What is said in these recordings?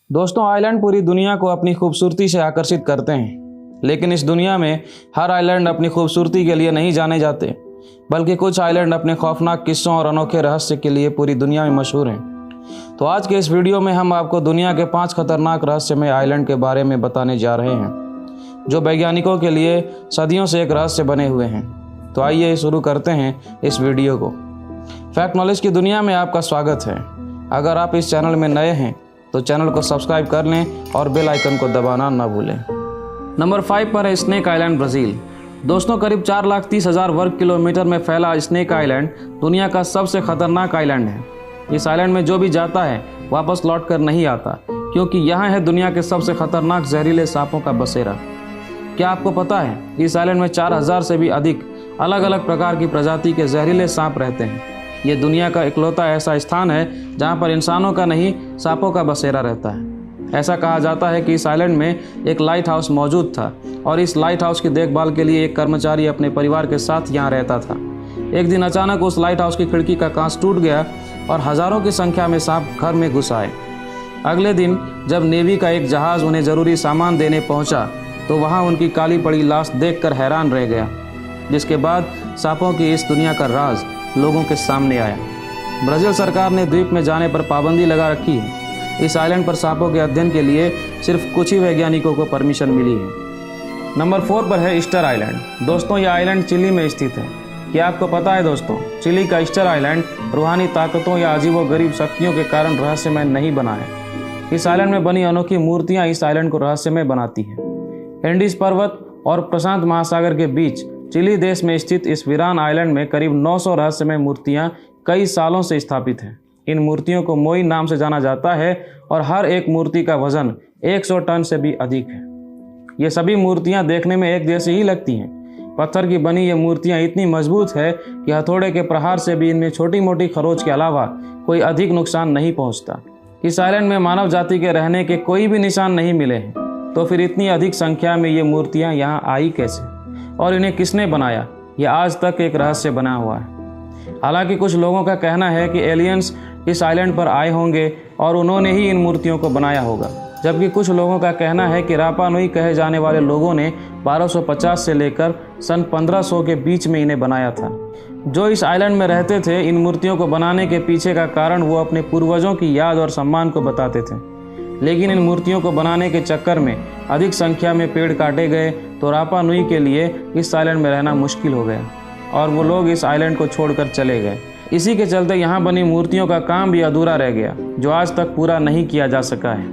दोस्तों, आइलैंड पूरी दुनिया को अपनी खूबसूरती से आकर्षित करते हैं, लेकिन इस दुनिया में हर आइलैंड अपनी खूबसूरती के लिए नहीं जाने जाते, बल्कि कुछ आइलैंड अपने खौफनाक किस्सों और अनोखे रहस्य के लिए पूरी दुनिया में मशहूर हैं। तो आज के इस वीडियो में हम आपको दुनिया के 5 खतरनाक रहस्यमय आइलैंड के बारे में बताने जा रहे हैं, जो वैज्ञानिकों के लिए सदियों से एक रहस्य बने हुए हैं। तो आइए शुरू करते हैं इस वीडियो को। फैक्ट नॉलेज की दुनिया में आपका स्वागत है। अगर आप इस चैनल में नए हैं तो चैनल को सब्सक्राइब कर लें और बेल आइकन को दबाना न भूलें। नंबर 5 पर है स्नेक आइलैंड, ब्राज़ील। दोस्तों, करीब 4,30,000 वर्ग किलोमीटर में फैला स्नेक आइलैंड दुनिया का सबसे खतरनाक आइलैंड है। इस आइलैंड में जो भी जाता है वापस लौट कर नहीं आता, क्योंकि यहाँ है दुनिया के सबसे खतरनाक जहरीले सांपों का बसेरा। क्या आपको पता है इस आइलैंड में 4,000 से भी अधिक अलग अलग प्रकार की प्रजाति के जहरीले सांप रहते हैं। ये दुनिया का इकलौता ऐसा स्थान है जहाँ पर इंसानों का नहीं, सांपों का बसेरा रहता है। ऐसा कहा जाता है कि इस आइलैंड में एक लाइट हाउस मौजूद था और इस लाइट हाउस की देखभाल के लिए एक कर्मचारी अपने परिवार के साथ यहाँ रहता था। एक दिन अचानक उस लाइट हाउस की खिड़की का कांच टूट गया और हज़ारों की संख्या में सांप घर में घुस आए। अगले दिन जब नेवी का एक जहाज़ उन्हें ज़रूरी सामान देने पहुँचा तो वहाँ उनकी काली पड़ी लाश देखकर हैरान रह गया, जिसके बाद सांपों की इस दुनिया का राज लोगों के सामने आया। ब्राज़ील सरकार ने द्वीप में जाने पर पाबंदी लगा रखी है। इस आइलैंड पर सांपों के अध्ययन के लिए सिर्फ कुछ ही वैज्ञानिकों को परमिशन मिली है। नंबर 4 पर है ईस्टर आइलैंड। दोस्तों, यह आइलैंड चिली में स्थित है। क्या आपको पता है दोस्तों, चिली का ईस्टर आइलैंड रूहानी ताकतों या अजीबोगरीब शक्तियों के कारण रहस्यमय नहीं बना है। इस आइलैंड में बनी अनोखी मूर्तियाँ इस आइलैंड को रहस्यमय बनाती हैं। एंडीज पर्वत और प्रशांत महासागर के बीच चिली देश में स्थित इस वीरान आइलैंड में करीब 900 रहस्यमय मूर्तियां कई सालों से स्थापित हैं। इन मूर्तियों को मोई नाम से जाना जाता है और हर एक मूर्ति का वजन 100 टन से भी अधिक है। ये सभी मूर्तियां देखने में एक जैसी ही लगती हैं। पत्थर की बनी ये मूर्तियां इतनी मजबूत है कि हथौड़े के प्रहार से भी इनमें छोटी मोटी खरोंच के अलावा कोई अधिक नुकसान नहीं पहुँचता। इस आइलैंड में मानव जाति के रहने के कोई भी निशान नहीं मिले हैं, तो फिर इतनी अधिक संख्या में ये मूर्तियाँ यहाँ आई कैसे और इन्हें किसने बनाया, यह आज तक एक रहस्य बना हुआ है। हालांकि कुछ लोगों का कहना है कि एलियंस इस आइलैंड पर आए होंगे और उन्होंने ही इन मूर्तियों को बनाया होगा, जबकि कुछ लोगों का कहना है कि रापा नुई कहे जाने वाले लोगों ने 1250 से लेकर सन 1500 के बीच में इन्हें बनाया था। जो इस आइलैंड में रहते थे, इन मूर्तियों को बनाने के पीछे का कारण वो अपने पूर्वजों की याद और सम्मान को बताते थे। लेकिन इन मूर्तियों को बनाने के चक्कर में अधिक संख्या में पेड़ काटे गए, तो रापा नुई के लिए इस आइलैंड में रहना मुश्किल हो गया और वो लोग इस आइलैंड को छोड़कर चले गए। इसी के चलते यहाँ बनी मूर्तियों का काम भी अधूरा रह गया, जो आज तक पूरा नहीं किया जा सका है।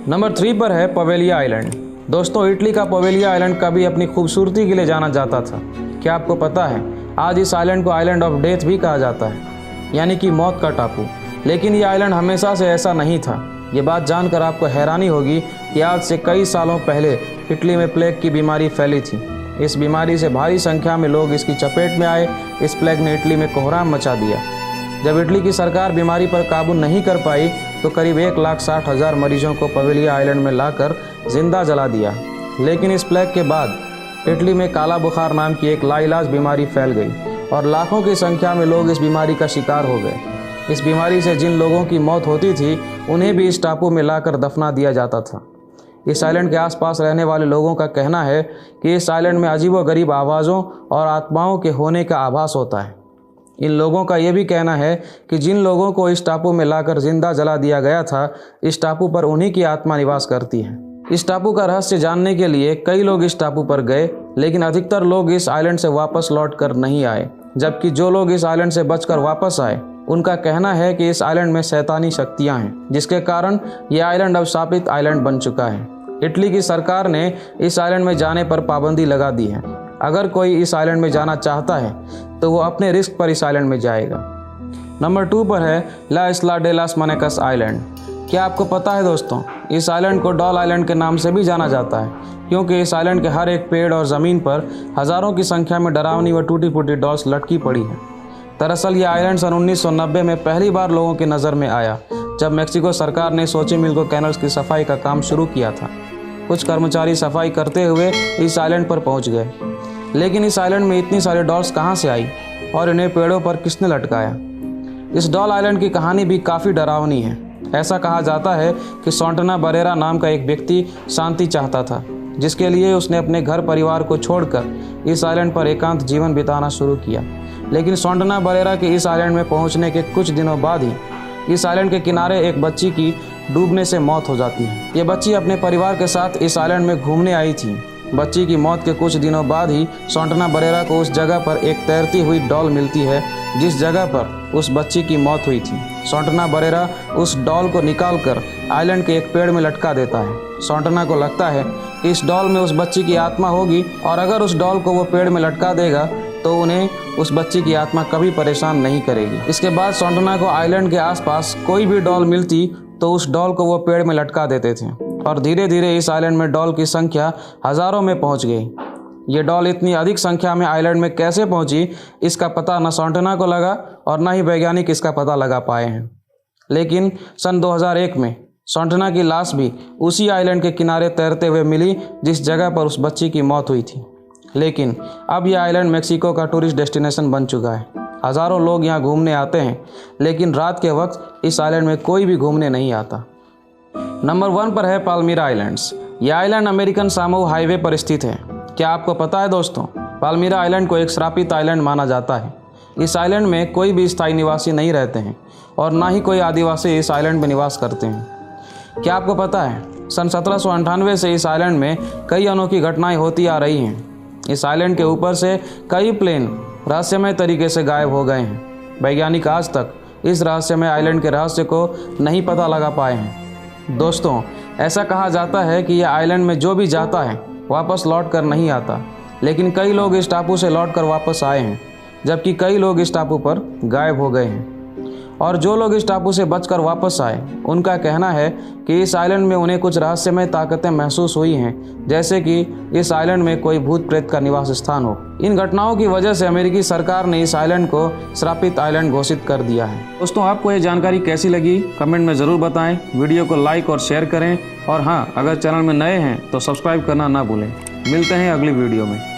नंबर 3 पर है पवेलिया आइलैंड। दोस्तों, इटली का पवेलिया आइलैंड कभी अपनी खूबसूरती के लिए जाना जाता था। क्या आपको पता है आज इस आइलैंड को आइलैंड ऑफ डेथ भी कहा जाता है, यानी कि मौत का टापू। लेकिन ये आइलैंड हमेशा से ऐसा नहीं था। ये बात जानकर आपको हैरानी होगी कि आज से कई सालों पहले इटली में प्लेग की बीमारी फैली थी। इस बीमारी से भारी संख्या में लोग इसकी चपेट में आए। इस प्लेग ने इटली में कोहराम मचा दिया। जब इटली की सरकार बीमारी पर काबू नहीं कर पाई तो करीब 1,60,000 मरीजों को पवेलिया आइलैंड में लाकर जिंदा जला दिया। लेकिन इस प्लेग के बाद इटली में काला बुखार नाम की एक लाइलाज बीमारी फैल गई और लाखों की संख्या में लोग इस बीमारी का शिकार हो गए। इस बीमारी से जिन लोगों की मौत होती थी, उन्हें भी इस टापू में लाकर दफना दिया जाता था। इस आइलैंड के आसपास रहने वाले लोगों का कहना है कि इस आइलैंड में अजीबोगरीब आवाज़ों और आत्माओं के होने का आभास होता है। इन लोगों का यह भी कहना है कि जिन लोगों को इस टापू में लाकर जिंदा जला दिया गया था, इस टापू पर उन्हीं की आत्मा निवास करती है। इस टापू का रहस्य जानने के लिए कई लोग इस टापू पर गए, लेकिन अधिकतर लोग इस आइलैंड से वापस लौट कर नहीं आए। जबकि जो लोग इस आइलैंड से बचकर वापस आए, उनका कहना है कि इस आइलैंड में शैतानी शक्तियां हैं, जिसके कारण यह आइलैंड अब शापित आइलैंड बन चुका है। इटली की सरकार ने इस आइलैंड में जाने पर पाबंदी लगा दी है। अगर कोई इस आइलैंड में जाना चाहता है तो वो अपने रिस्क पर इस आइलैंड में जाएगा। नंबर 2 पर है ला इस्ला डे लास मानेकस आइलैंड। क्या आपको पता है दोस्तों, इस आइलैंड को डॉल आइलैंड के नाम से भी जाना जाता है, क्योंकि इस आइलैंड के हर एक पेड़ और ज़मीन पर हज़ारों की संख्या में डरावनी व टूटी फूटी डॉल्स लटकी पड़ी हैं। दरअसल यह आइलैंड सन 1990 में पहली बार लोगों की नज़र में आया, जब मेक्सिको सरकार ने सोचिमिल्को कैनल्स की सफाई का काम शुरू किया था। कुछ कर्मचारी सफाई करते हुए इस आइलैंड पर पहुंच गए, लेकिन इस आइलैंड में इतनी सारी डॉल्स कहां से आई और इन्हें पेड़ों पर किसने लटकाया? इस डॉल आइलैंड की कहानी भी काफ़ी डरावनी है। ऐसा कहा जाता है कि सॉन्टना बरेरा नाम का एक व्यक्ति शांति चाहता था, जिसके लिए उसने अपने घर परिवार को छोड़कर इस आइलैंड पर एकांत जीवन बिताना शुरू किया। लेकिन सॉन्टना बरेरा के इस आइलैंड में पहुंचने के कुछ दिनों बाद ही इस आइलैंड के किनारे एक बच्ची की डूबने से मौत हो जाती है। ये बच्ची अपने परिवार के साथ इस आइलैंड में घूमने आई थी। बच्ची की मौत के कुछ दिनों बाद ही सॉन्टना बरेरा को उस जगह पर एक तैरती हुई डॉल मिलती है जिस जगह पर उस बच्ची की मौत हुई थी। सॉन्टना बरेरा उस डॉल को निकालकर आइलैंड के एक पेड़ में लटका देता है। सॉन्टना को लगता है कि इस डॉल में उस बच्ची की आत्मा होगी और अगर उस डॉल को वो पेड़ में लटका देगा तो उन्हें उस बच्ची की आत्मा कभी परेशान नहीं करेगी। इसके बाद सॉन्टना को आइलैंड के आसपास कोई भी डॉल मिलती तो उस डॉल को वो पेड़ में लटका देते थे और धीरे धीरे इस आइलैंड में डॉल की संख्या हज़ारों में पहुंच गई। ये डॉल इतनी अधिक संख्या में आइलैंड में कैसे पहुंची, इसका पता न सॉन्टना को लगा और न ही वैज्ञानिक इसका पता लगा पाए हैं। लेकिन सन 2001 में सॉन्टना की लाश भी उसी आइलैंड के किनारे तैरते हुए मिली जिस जगह पर उस बच्ची की मौत हुई थी। लेकिन अब यह आइलैंड मेक्सिको का टूरिस्ट डेस्टिनेशन बन चुका है। हज़ारों लोग यहाँ घूमने आते हैं, लेकिन रात के वक्त इस आइलैंड में कोई भी घूमने नहीं आता। नंबर 1 पर है पाल्मिरा आइलैंड्स। यह आइलैंड अमेरिकन सामो हाईवे पर स्थित है। क्या आपको पता है दोस्तों, पाल्मिरा आइलैंड को एक श्रापित आइलैंड माना जाता है। इस आइलैंड में कोई भी स्थायी निवासी नहीं रहते हैं और ना ही कोई आदिवासी इस आइलैंड में निवास करते हैं। क्या आपको पता है, सन 1798 से इस आइलैंड में कई अनोखी घटनाएं होती आ रही हैं। इस आइलैंड के ऊपर से कई प्लेन रहस्यमय तरीके से गायब हो गए हैं। वैज्ञानिक आज तक इस रहस्यमय आइलैंड के रहस्य को नहीं पता लगा पाए हैं। दोस्तों, ऐसा कहा जाता है कि यह आइलैंड में जो भी जाता है वापस लौट कर नहीं आता, लेकिन कई लोग इस टापू से लौट कर वापस आए हैं, जबकि कई लोग इस टापू पर गायब हो गए हैं। और जो लोग इस टापू से बचकर वापस आए, उनका कहना है कि इस आइलैंड में उन्हें कुछ रहस्यमय ताकतें महसूस हुई हैं, जैसे कि इस आइलैंड में कोई भूत प्रेत का निवास स्थान हो। इन घटनाओं की वजह से अमेरिकी सरकार ने इस आइलैंड को श्रापित आइलैंड घोषित कर दिया है। दोस्तों, आपको ये जानकारी कैसी लगी कमेंट में ज़रूर बताएं। वीडियो को लाइक और शेयर करें और हाँ, अगर चैनल में नए हैं तो सब्सक्राइब करना ना भूलें। मिलते हैं अगली वीडियो में।